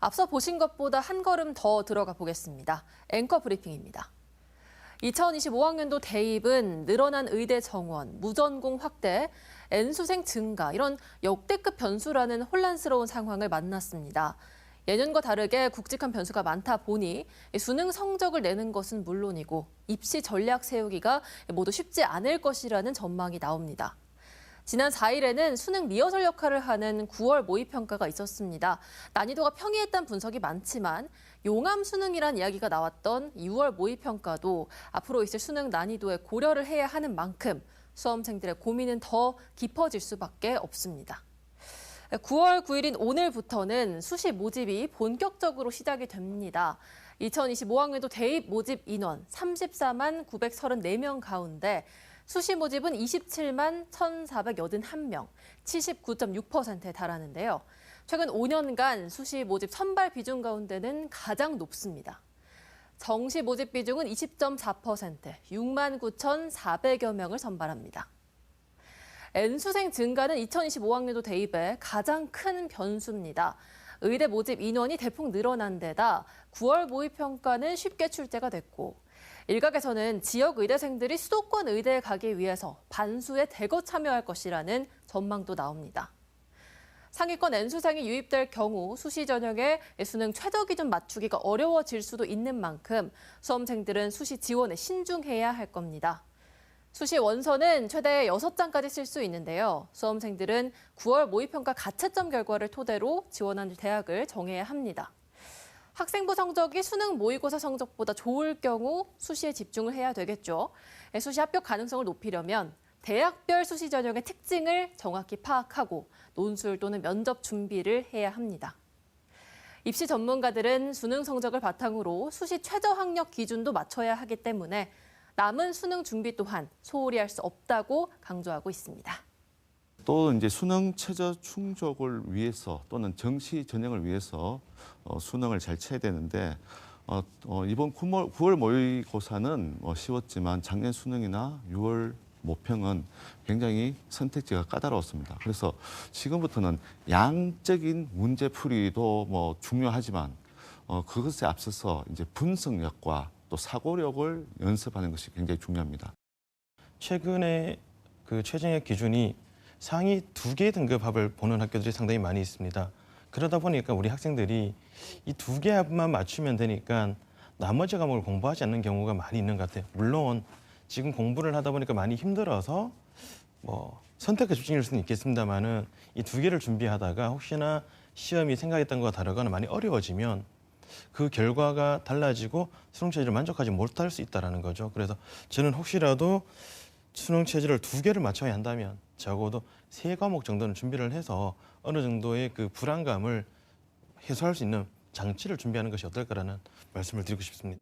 앞서 보신 것보다 한 걸음 더 들어가 보겠습니다. 앵커 브리핑입니다. 2025학년도 대입은 늘어난 의대 정원, 무전공 확대, N수생 증가 이런 역대급 변수라는 혼란스러운 상황을 만났습니다. 예년과 다르게 굵직한 변수가 많다 보니 수능 성적을 내는 것은 물론이고 입시 전략 세우기가 모두 쉽지 않을 것이라는 전망이 나옵니다. 지난 4일에는 수능 리허설 역할을 하는 9월 모의평가가 있었습니다. 난이도가 평이했다는 분석이 많지만 용암 수능이란 이야기가 나왔던 6월 모의평가도 앞으로 있을 수능 난이도에 고려를 해야 하는 만큼 수험생들의 고민은 더 깊어질 수밖에 없습니다. 9월 9일인 오늘부터는 수시 모집이 본격적으로 시작이 됩니다. 2025학년도 대입 모집 인원 34만 934명 가운데 수시 모집은 27만 1,481명, 79.6%에 달하는데요. 최근 5년간 수시 모집 선발 비중 가운데는 가장 높습니다. 정시 모집 비중은 20.4%, 6만 9,400여 명을 선발합니다. N수생 증가는 2025학년도 대입의 가장 큰 변수입니다. 의대 모집 인원이 대폭 늘어난 데다 9월 모의평가는 쉽게 출제가 됐고 일각에서는 지역 의대생들이 수도권 의대에 가기 위해서 반수에 대거 참여할 것이라는 전망도 나옵니다. 상위권 N수생이 유입될 경우 수시 전형의 수능 최저 기준 맞추기가 어려워질 수도 있는 만큼 수험생들은 수시 지원에 신중해야 할 겁니다. 수시 원서는 최대 6장까지 쓸 수 있는데요. 수험생들은 9월 모의평가 가채점 결과를 토대로 지원할 대학을 정해야 합니다. 학생부 성적이 수능 모의고사 성적보다 좋을 경우 수시에 집중을 해야 되겠죠. 수시 합격 가능성을 높이려면 대학별 수시 전형의 특징을 정확히 파악하고 논술 또는 면접 준비를 해야 합니다. 입시 전문가들은 수능 성적을 바탕으로 수시 최저 학력 기준도 맞춰야 하기 때문에 남은 수능 준비 또한 소홀히 할 수 없다고 강조하고 있습니다. 또 이제 수능 최저 충족을 위해서 또는 정시 전형을 위해서 수능을 잘 쳐야 되는데 이번 9월 모의고사는 쉬웠지만 작년 수능이나 6월 모평은 굉장히 선택지가 까다로웠습니다. 그래서 지금부터는 양적인 문제풀이도 중요하지만 그것에 앞서서 이제 분석력과 또 사고력을 연습하는 것이 굉장히 중요합니다. 최근에 그 최저학력 기준이 상위 2개 등급 합을 보는 학교들이 상당히 많이 있습니다. 그러다 보니까 우리 학생들이 이 2개 합만 맞추면 되니까 나머지 과목을 공부하지 않는 경우가 많이 있는 것 같아요. 물론 지금 공부를 하다 보니까 많이 힘들어서 선택과 집중일 수는 있겠습니다만은 이 2개를 준비하다가 혹시나 시험이 생각했던 것과 다르거나 많이 어려워지면 그 결과가 달라지고 수능 체제를 만족하지 못할 수 있다는 거죠. 그래서 저는 혹시라도 수능 체제를 2개를 맞춰야 한다면 적어도 3과목 정도는 준비를 해서 어느 정도의 그 불안감을 해소할 수 있는 장치를 준비하는 것이 어떨까라는 말씀을 드리고 싶습니다.